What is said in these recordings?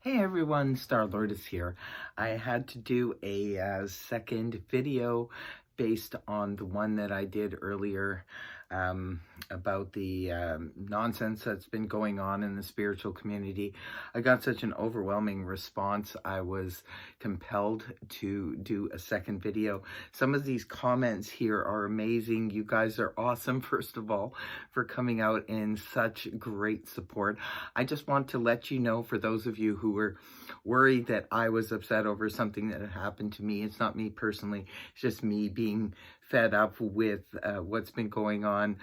Hey everyone, Star-Lord is here. I had to do a second video based on the one that I did earlier about the nonsense that's been going on in the spiritual community. I got such an overwhelming response, I was compelled to do a second video. Some of these comments here are amazing. You guys are awesome, first of all, for coming out in such great support. I just want to let you know, for those of you who were worried that I was upset over something that had happened to me, it's not me personally, it's just me being fed up with what's been going on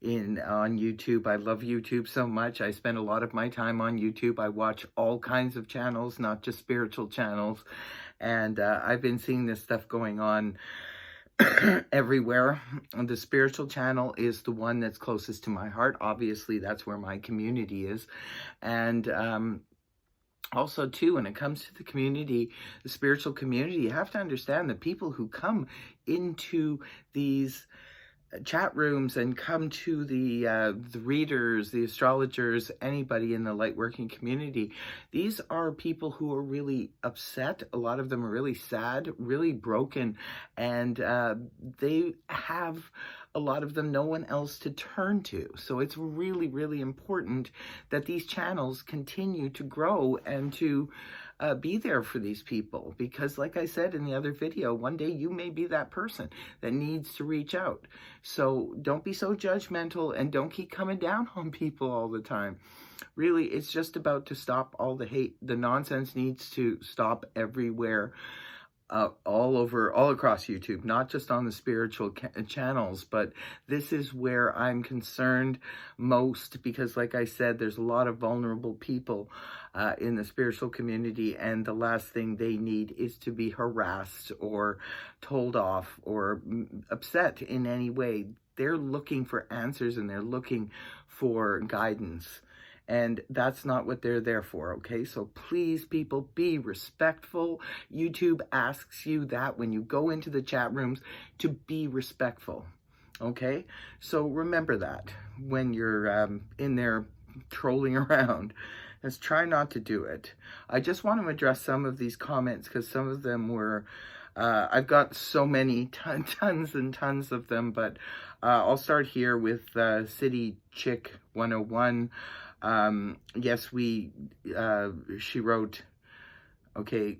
on YouTube. I love YouTube so much. I spend a lot of my time on YouTube. I watch all kinds of channels, not just spiritual channels, and I've been seeing this stuff going on everywhere. The spiritual channel is the one that's closest to my heart. Obviously, that's where my community is. And also, too, when it comes to the community, the spiritual community, you have to understand the people who come into these chat rooms and come to the readers, the astrologers, anybody in the light working community. These are people who are really upset. A lot of them are really sad, really broken, and they have, a lot of them, no one else to turn to. So it's really, really important that these channels continue to grow and to be there for these people, because like I said in the other video, one day you may be that person that needs to reach out. So don't be so judgmental and don't keep coming down on people all the time. Really, it's just about to stop all the hate. The nonsense needs to stop everywhere. All across YouTube, not just on the spiritual channels, but this is where I'm concerned most, because like I said, there's a lot of vulnerable people in the spiritual community, and the last thing they need is to be harassed or told off or upset in any way. They're looking for answers and they're looking for guidance. And that's not what they're there for, okay? So please, people, be respectful. YouTube asks you that when you go into the chat rooms, to be respectful, okay? So remember that when you're in there trolling around. Let's try not to do it. I just want to address some of these comments because some of them were, I've got so many, tons and tons of them, but I'll start here with City Chick 101. Yes, she wrote, okay,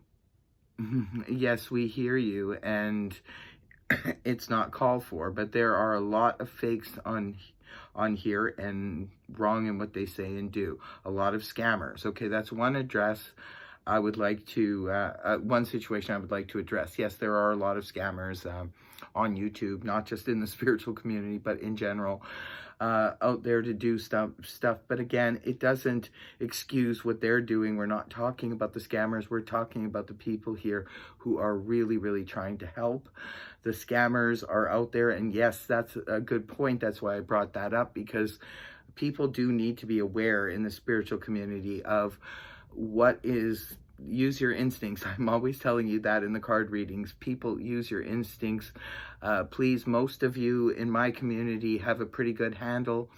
yes, we hear you, and it's not called for, but there are a lot of fakes on here and wrong in what they say and do. A lot of scammers. Okay, that's one address I would like to, one situation I would like to address. Yes, there are a lot of scammers on YouTube, not just in the spiritual community, but in general, out there to do stuff. But again, it doesn't excuse what they're doing. We're not talking about the scammers. We're talking about the people here who are really, really trying to help. The scammers are out there, and yes, that's a good point. That's why I brought that up, because people do need to be aware in the spiritual community of what is, use your instincts. I'm always telling you that in the card readings. People, use your instincts. Please, most of you in my community have a pretty good handle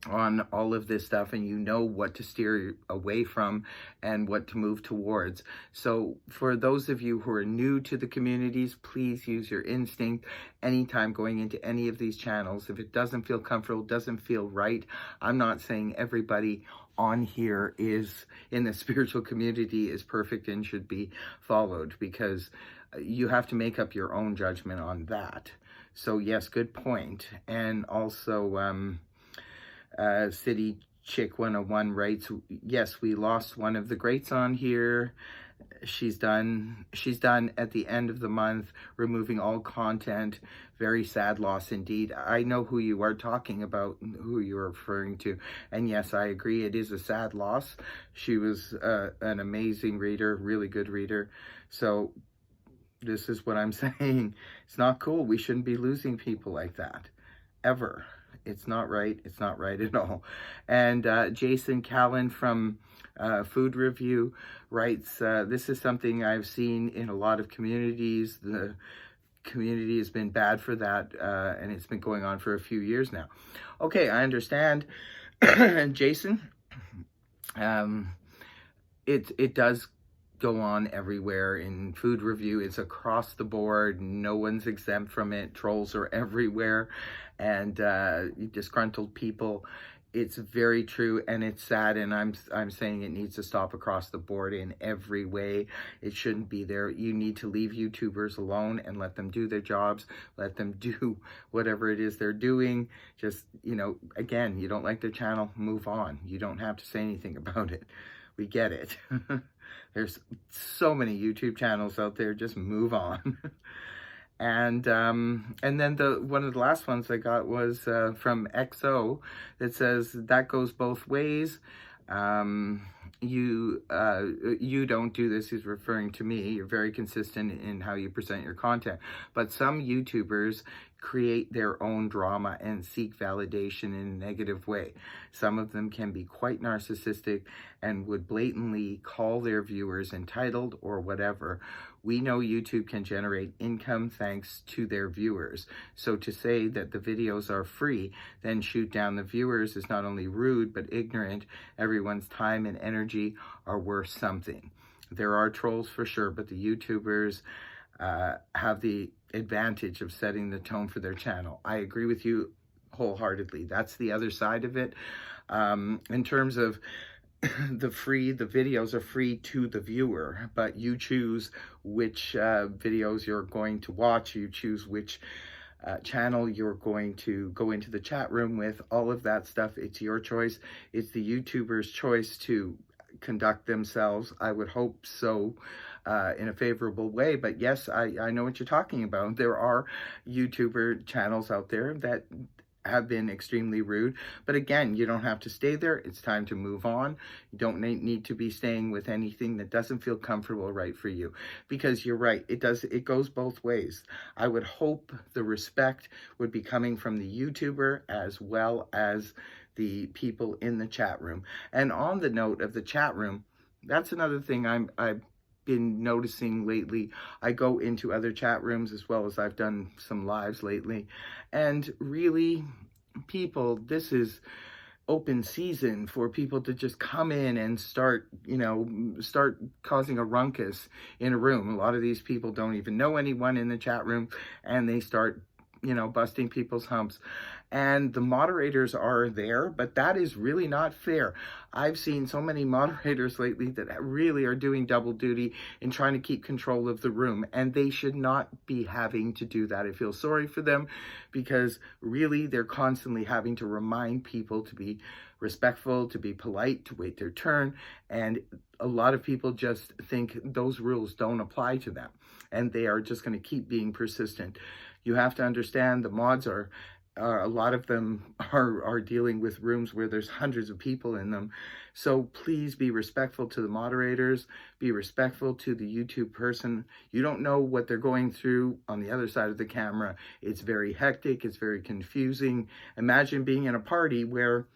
on all of this stuff, and you know what to steer away from and what to move towards. So for those of you who are new to the communities, please use your instinct anytime going into any of these channels. If it doesn't feel comfortable, doesn't feel right, I'm not saying everybody on here is in the spiritual community is perfect and should be followed, because you have to make up your own judgment on that. So yes, good point. And also City Chick 101 writes, yes, we lost one of the greats on here. She's done at the end of the month, removing all content. Very sad loss indeed. I know who you are talking about, who you're referring to. And yes, I agree, it is a sad loss. She was an amazing reader, really good reader. So this is what I'm saying. It's not cool. We shouldn't be losing people like that, ever. It's not right. It's not right at all. And Jason Callan from Food Review writes, this is something I've seen in a lot of communities. The community has been bad for that, and it's been going on for a few years now. Okay, I understand. Jason, it does go on everywhere. In food review, it's across the board. No one's exempt from it. Trolls are everywhere, and disgruntled people. It's very true, and it's sad, and I'm saying it needs to stop across the board in every way. It shouldn't be there. You need to leave YouTubers alone and let them do their jobs. Let them do whatever it is they're doing. Just, again, you don't like their channel, move on. You don't have to say anything about it. We get it. There's so many YouTube channels out there, just move on. And then one of the last ones I got was from XO that says, that goes both ways. You don't do this. He's referring to me. You're very consistent in how you present your content. But some YouTubers create their own drama and seek validation in a negative way. Some of them can be quite narcissistic and would blatantly call their viewers entitled or whatever. We know YouTube can generate income thanks to their viewers. So to say that the videos are free, then shoot down the viewers is not only rude, but ignorant. Everyone's time and energy are worth something. There are trolls for sure, but the YouTubers have the advantage of setting the tone for their channel. I agree with you wholeheartedly. That's the other side of it. In terms of the videos are free to the viewer, but you choose which videos you're going to watch. You choose which channel you're going to go into the chat room with. All of that stuff, it's your choice. It's the YouTuber's choice to conduct themselves, I would hope so, in a favorable way. But yes, I know what you're talking about. There are YouTuber channels out there that have been extremely rude, but again, you don't have to stay there. It's time to move on. You don't need to be staying with anything that doesn't feel comfortable right for you, because you're right, it goes both ways. I would hope the respect would be coming from the YouTuber as well as the people in the chat room. And on the note of the chat room, that's another thing I've been noticing lately. I go into other chat rooms as well as I've done some lives lately, and really, people, this is open season for people to just come in and start causing a ruckus in a room. A lot of these people don't even know anyone in the chat room, and they start busting people's humps. And the moderators are there, but that is really not fair. I've seen so many moderators lately that really are doing double duty in trying to keep control of the room, and they should not be having to do that. I feel sorry for them, because really they're constantly having to remind people to be respectful, to be polite, to wait their turn, and a lot of people just think those rules don't apply to them, and they are just going to keep being persistent. You have to understand, the mods are a lot of them are dealing with rooms where there's hundreds of people in them. So please be respectful to the moderators, be respectful to the YouTube person. You don't know what they're going through on the other side of the camera. It's very hectic, it's very confusing. Imagine being in a party where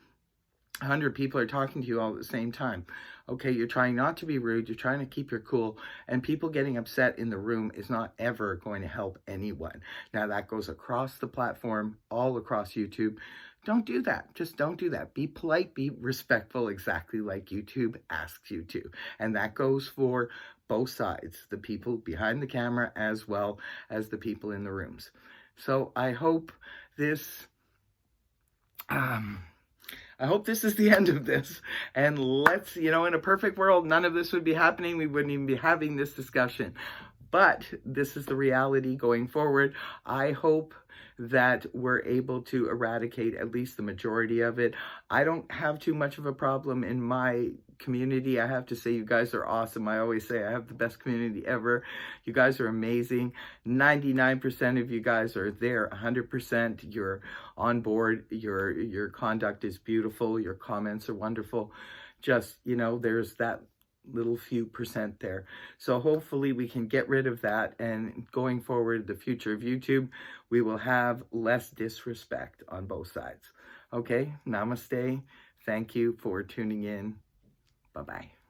100 people are talking to you all at the same time. Okay, you're trying not to be rude, you're trying to keep your cool, and people getting upset in the room is not ever going to help anyone. Now, that goes across the platform, all across YouTube. Don't do that. Just don't do that. Be polite, be respectful, exactly like YouTube asks you to. And that goes for both sides, the people behind the camera as well as the people in the rooms. So I hope this is the end of this, and let's, in a perfect world, none of this would be happening. We wouldn't even be having this discussion, but this is the reality going forward. I hope that we're able to eradicate at least the majority of it. I don't have too much of a problem in my community. I have to say, you guys are awesome. I always say I have the best community ever. You guys are amazing. 99% of you guys are there. 100% you're on board. Your conduct is beautiful. Your comments are wonderful. Just, there's that little few percent there. So hopefully we can get rid of that, and going forward, the future of YouTube, we will have less disrespect on both sides. Okay, namaste. Thank you for tuning in. Bye-bye.